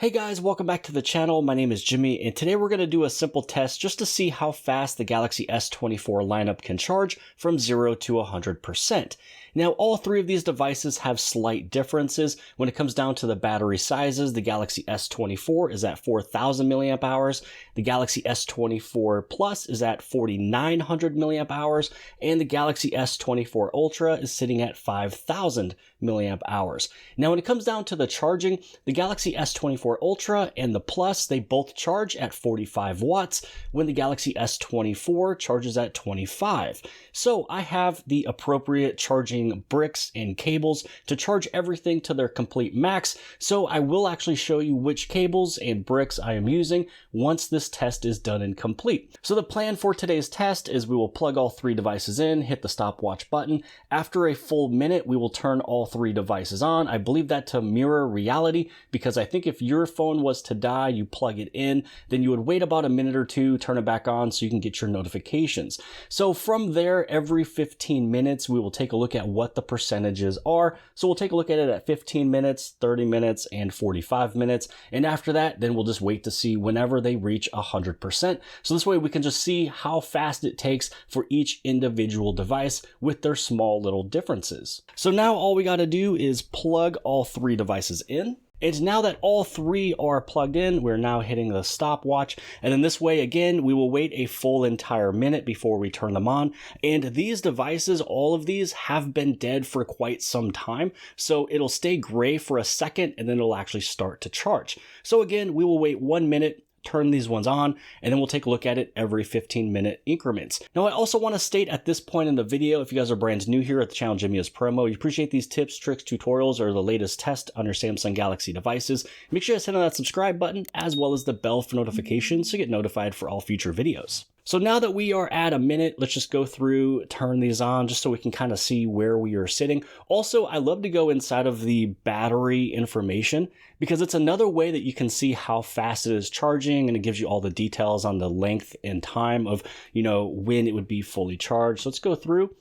Hey guys, welcome back to the channel. My name is Jimmy, and today we're going to do a simple test just to see how fast the Galaxy S24 lineup can charge from 0 to 100%. Now, all three of these devices have slight differences. When it comes down to the battery sizes, the Galaxy S24 is at 4,000 milliamp hours, the Galaxy S24 Plus is at 4,900 milliamp hours, and the Galaxy S24 Ultra is sitting at 5,000 milliamp hours. Now, when it comes down to the charging, the Galaxy S24 Ultra and the Plus, they both charge at 45 watts, when the Galaxy S24 charges at 25. So I have the appropriate charging bricks and cables to charge everything to their complete max. So I will actually show you which cables and bricks I am using once this test is done and complete. So the plan for today's test is we will plug all three devices in, hit the stopwatch button. After a full minute, we will turn all three devices on. I believe that to mirror reality, because I think if your phone was to die, you plug it in, then you would wait about a minute or two, turn it back on so you can get your notifications. So from there, every 15 minutes, we will take a look at what the percentages are. So we'll take a look at it at 15 minutes, 30 minutes, and 45 minutes. And after that, then we'll just wait to see whenever they reach 100%. So this way we can just see how fast it takes for each individual device with their small little differences. So now all we got to do is plug all three devices in. And now that all three are plugged in, we're now hitting the stopwatch. And then this way, again, we will wait a full entire minute before we turn them on. And these devices, all of these have been dead for quite some time. So it'll stay gray for a second and then it'll actually start to charge. So again, we will wait 1 minute, turn these ones on, and then we'll take a look at it every 15-minute increments. Now, I also want to state at this point in the video, if you guys are brand new here at the channel Jimmy is Promo, you appreciate these tips, tricks, tutorials, or the latest test on your Samsung Galaxy devices, make sure you hit on that subscribe button as well as the bell for notifications to get notified for all future videos. So now that we are at a minute, let's just go through, turn these on just so we can kind of see where we are sitting. Also, I love to go inside of the battery information because it's another way that you can see how fast it is charging, and it gives you all the details on the length and time of, when it would be fully charged. So let's go through,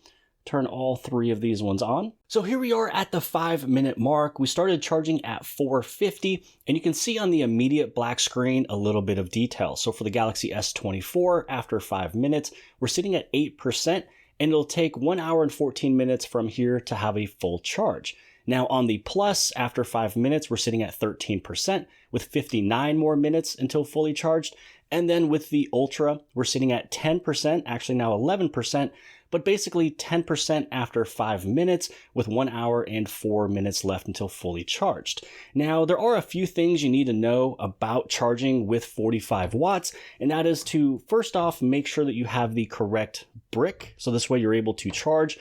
turn all three of these ones on. So here we are at the 5-minute mark. We started charging at 450, and you can see on the immediate black screen a little bit of detail. So for the Galaxy S24, after 5 minutes, we're sitting at 8%, and it'll take 1 hour and 14 minutes from here to have a full charge. Now on the Plus, after 5 minutes, we're sitting at 13%, with 59 more minutes until fully charged. And then with the Ultra, we're sitting at 10%, actually now 11%, but basically 10% after 5 minutes, with 1 hour and 4 minutes left until fully charged. Now, there are a few things you need to know about charging with 45 watts, and that is to, first off, make sure that you have the correct brick. So this way you're able to charge,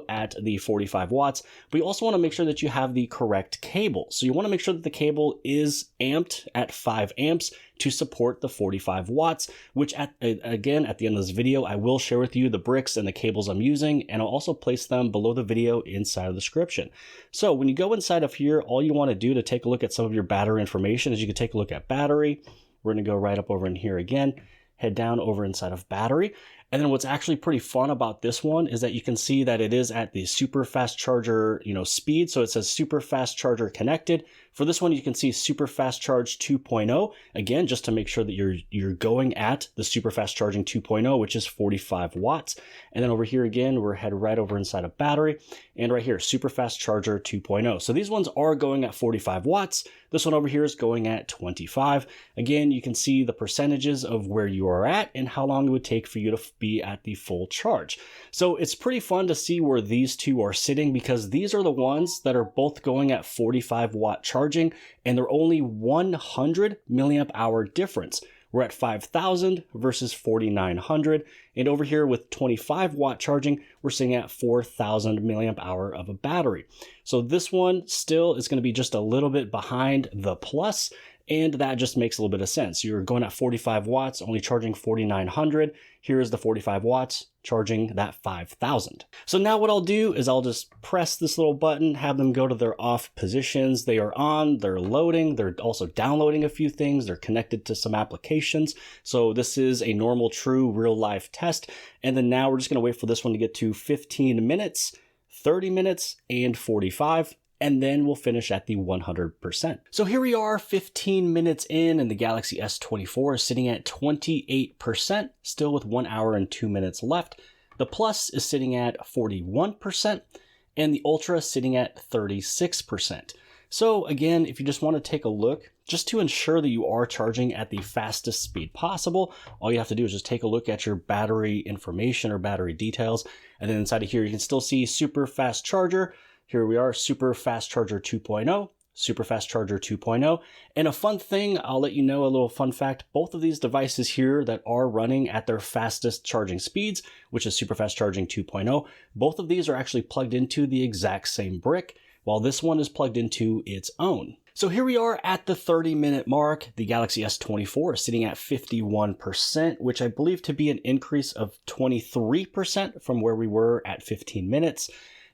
at the 45 watts, but you also want to make sure that you have the correct cable. So you want to make sure that the cable is amped at 5 amps to support the 45 watts, which again, at the end of this video, I will share with you the bricks and the cables I'm using, and I'll also place them below the video inside of the description. So when you go inside of here, all you want to do to take a look at some of your battery information is you can take a look at battery. We're going to go right up over in here again, head down over inside of battery. And then what's actually pretty fun about this one is that you can see that it is at the super fast charger, speed. So it says super fast charger connected. For this one, you can see super fast charge 2.0. Again, just to make sure that you're going at the super fast charging 2.0, which is 45 watts. And then over here again, we're headed right over inside of battery, and right here, super fast charger 2.0. So these ones are going at 45 watts. This one over here is going at 25. Again, you can see the percentages of where you are at and how long it would take for you to be at the full charge. So it's pretty fun to see where these two are sitting, because these are the ones that are both going at 45 watt charging, and they're only 100 milliamp hour difference. We're at 5,000 versus 4,900. And over here with 25 watt charging, we're sitting at 4,000 milliamp hour of a battery. So this one still is going to be just a little bit behind the Plus, and that just makes a little bit of sense. You're going at 45 watts, only charging 4,900. Here's the 45 watts charging that 5,000. So now what I'll do is I'll just press this little button, have them go to their off positions. They are on, they're loading, they're also downloading a few things, they're connected to some applications. So this is a normal, true, real life test. And then now we're just gonna wait for this one to get to 15 minutes, 30 minutes, and 45. and then we'll finish at the 100%. So here we are 15 minutes in, and the Galaxy S24 is sitting at 28%, still with 1 hour and 2 minutes left. The Plus is sitting at 41%, and the Ultra is sitting at 36%. So again, if you just want to take a look, just to ensure that you are charging at the fastest speed possible, all you have to do is just take a look at your battery information or battery details. And then inside of here, you can still see super fast charger. Here we are, super fast charger 2.0, super fast charger 2.0. And a fun thing, I'll let you know a little fun fact, both of these devices here that are running at their fastest charging speeds, which is super fast charging 2.0, both of these are actually plugged into the exact same brick, while this one is plugged into its own. So here we are at the 30-minute mark. The Galaxy S24 is sitting at 51%, which I believe to be an increase of 23% from where we were at 15 minutes.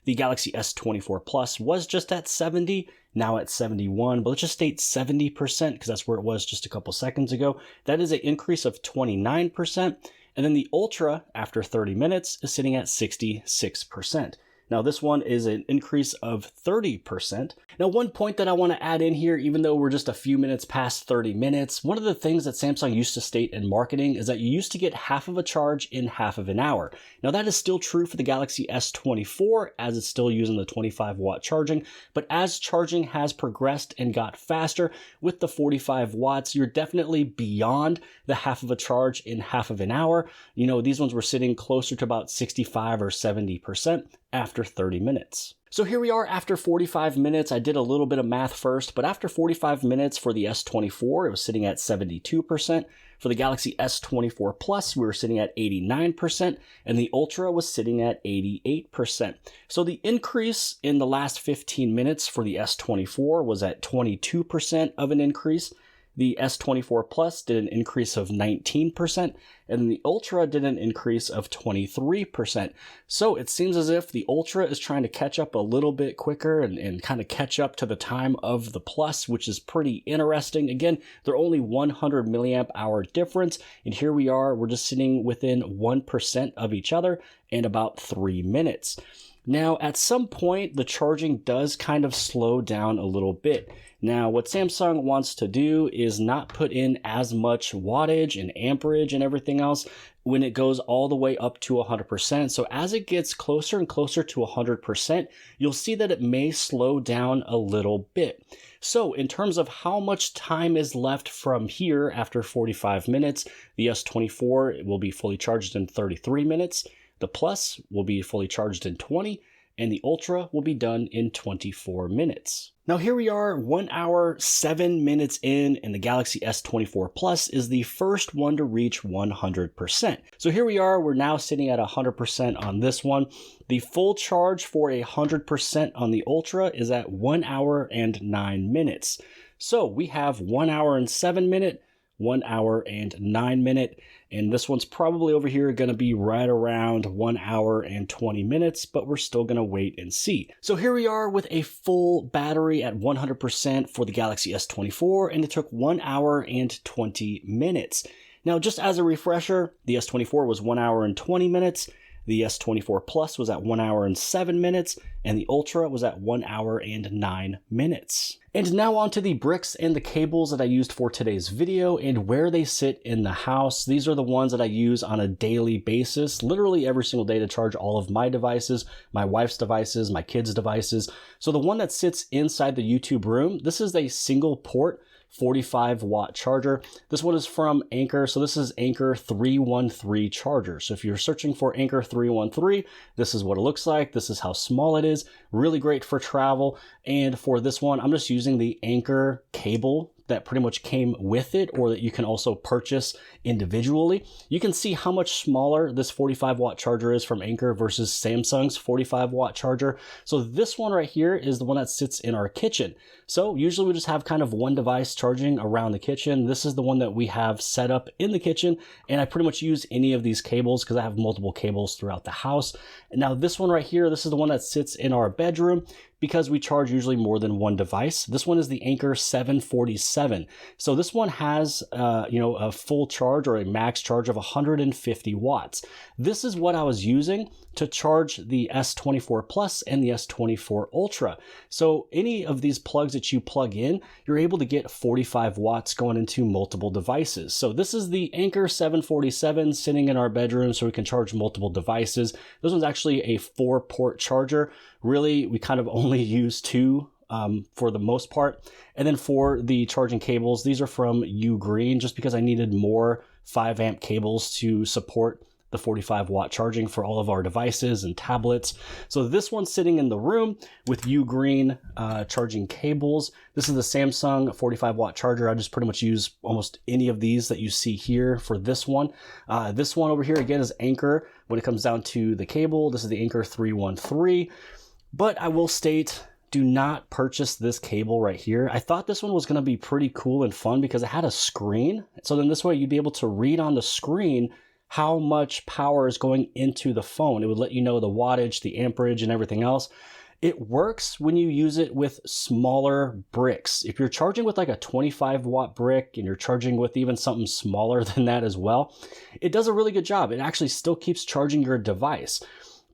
The Galaxy S24 Plus was just at 70, now at 71, but let's just state 70% because that's where it was just a couple seconds ago. That is an increase of 29%. And then the Ultra, after 30 minutes, is sitting at 66%. Now this one is an increase of 30%. Now one point that I want to add in here, even though we're just a few minutes past 30 minutes, one of the things that Samsung used to state in marketing is that you used to get half of a charge in half of an hour. Now that is still true for the Galaxy S24 as it's still using the 25-watt charging, but as charging has progressed and got faster with the 45 watts, you're definitely beyond the half of a charge in half of an hour. You know, these ones were sitting closer to about 65 or 70% after 30 minutes. So here we are after 45 minutes. I did a little bit of math first, but after 45 minutes for the S24, it was sitting at 72%. For the Galaxy S24 Plus, we were sitting at 89%, and the Ultra was sitting at 88%. So the increase in the last 15 minutes for the S24 was at 22% of an increase. The S24 Plus did an increase of 19%, and the Ultra did an increase of 23%. So it seems as if the Ultra is trying to catch up a little bit quicker and kind of catch up to the time of the Plus, which is pretty interesting. Again, they're only 100 milliamp hour difference, and here we are, we're just sitting within 1% of each other in about 3 minutes. Now, at some point, the charging does kind of slow down a little bit. Now, what Samsung wants to do is not put in as much wattage and amperage and everything else when it goes all the way up to 100%. So as it gets closer and closer to 100%, you'll see that it may slow down a little bit. So in terms of how much time is left from here after 45 minutes, the S24 will be fully charged in 33 minutes. The Plus will be fully charged in 20, and the Ultra will be done in 24 minutes. Now here we are 1 hour, 7 minutes in, and the Galaxy S24 Plus is the first one to reach 100%. So here we are, we're now sitting at 100% on this one. The full charge for 100% on the Ultra is at 1 hour and 9 minutes. So we have 1 hour and 7 minutes, 1 hour and 9 minutes, and this one's probably over here going to be right around 1 hour and 20 minutes, but we're still going to wait and see. So here we are with a full battery at 100% for the Galaxy S24, and it took 1 hour and 20 minutes. Now, just as a refresher, the S24 was 1 hour and 20 minutes, the S24 Plus was at 1 hour and 7 minutes, and the Ultra was at 1 hour and 9 minutes. And now on to the bricks and the cables that I used for today's video and where they sit in the house. These are the ones that I use on a daily basis, literally every single day to charge all of my devices, my wife's devices, my kids' devices. So the one that sits inside the YouTube room, this is a single port 45-watt charger. This one is from Anker. So this is Anker 313 charger. So if you're searching for Anker 313, this is what it looks like. This is how small it is. Really great for travel. And for this one, I'm just using the Anker cable that pretty much came with it, or that you can also purchase individually. You can see how much smaller this 45-watt charger is from Anker versus Samsung's 45-watt charger. So this one right here is the one that sits in our kitchen. So usually we just have kind of one device charging around the kitchen. This is the one that we have set up in the kitchen, and I pretty much use any of these cables because I have multiple cables throughout the house. And now this one right here, this is the one that sits in our bedroom, because we charge usually more than one device. This one is the Anker 747. So this one has, a full charge or a max charge of 150 watts. This is what I was using to charge the S24 Plus and the S24 Ultra. So any of these plugs that you plug in, you're able to get 45 watts going into multiple devices. So this is the Anker 747 sitting in our bedroom so we can charge multiple devices. This one's actually a 4-port charger. Really, we kind of only use 2 for the most part. And then for the charging cables, these are from Ugreen, just because I needed more 5 amp cables to support the 45 watt charging for all of our devices and tablets. So this one's sitting in the room with Ugreen charging cables. This is the Samsung 45 watt charger. I just pretty much use almost any of these that you see here for this one. This one over here again is Anker. When it comes down to the cable, this is the Anker 313. But I will state, do not purchase this cable right here. I thought this one was going to be pretty cool and fun because it had a screen. So then this way you'd be able to read on the screen how much power is going into the phone. It would let you know the wattage, the amperage, and everything else. It works when you use it with smaller bricks. If you're charging with like a 25 watt brick and you're charging with even something smaller than that as well, it does a really good job. It actually still keeps charging your device.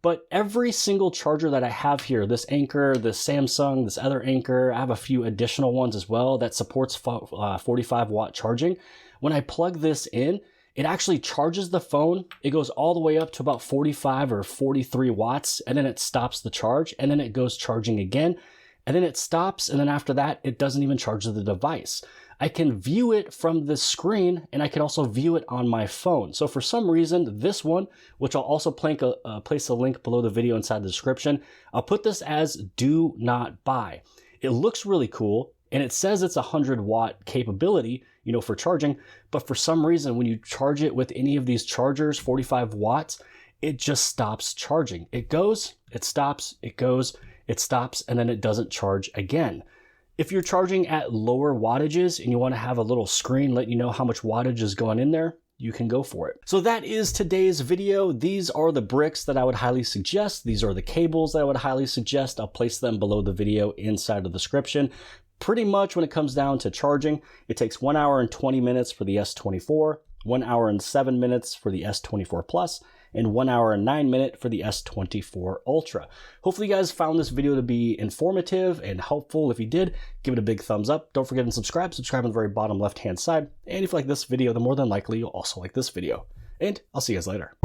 But every single charger that I have here, this Anker, this Samsung, this other Anker, I have a few additional ones as well that supports 45 watt charging. When I plug this in, it actually charges the phone. It goes all the way up to about 45 or 43 watts, and then it stops the charge, and then it goes charging again, and then it stops, and then after that, it doesn't even charge the device. I can view it from the screen, and I can also view it on my phone. So for some reason, this one, which I'll also place a link below the video inside the description, I'll put this as do not buy. It looks really cool, and it says it's 100 watt capability, you know, for charging, but for some reason, when you charge it with any of these chargers, 45 watts, it just stops charging. It goes, it stops, it goes, it stops, and then it doesn't charge again. If you're charging at lower wattages and you want to have a little screen let you know how much wattage is going in there, you can go for it. So that is today's video. These are the bricks that I would highly suggest. These are the cables that I would highly suggest. I'll place them below the video inside the description. Pretty much when it comes down to charging, it takes 1 hour and 20 minutes for the S24, 1 hour and 7 minutes for the S24 Plus, and 1 hour and 9 minutes for the S24 Ultra. Hopefully you guys found this video to be informative and helpful. If you did, give it a big thumbs up. Don't forget to subscribe. Subscribe on the very bottom left-hand side. And if you like this video, then more than likely you'll also like this video. And I'll see you guys later.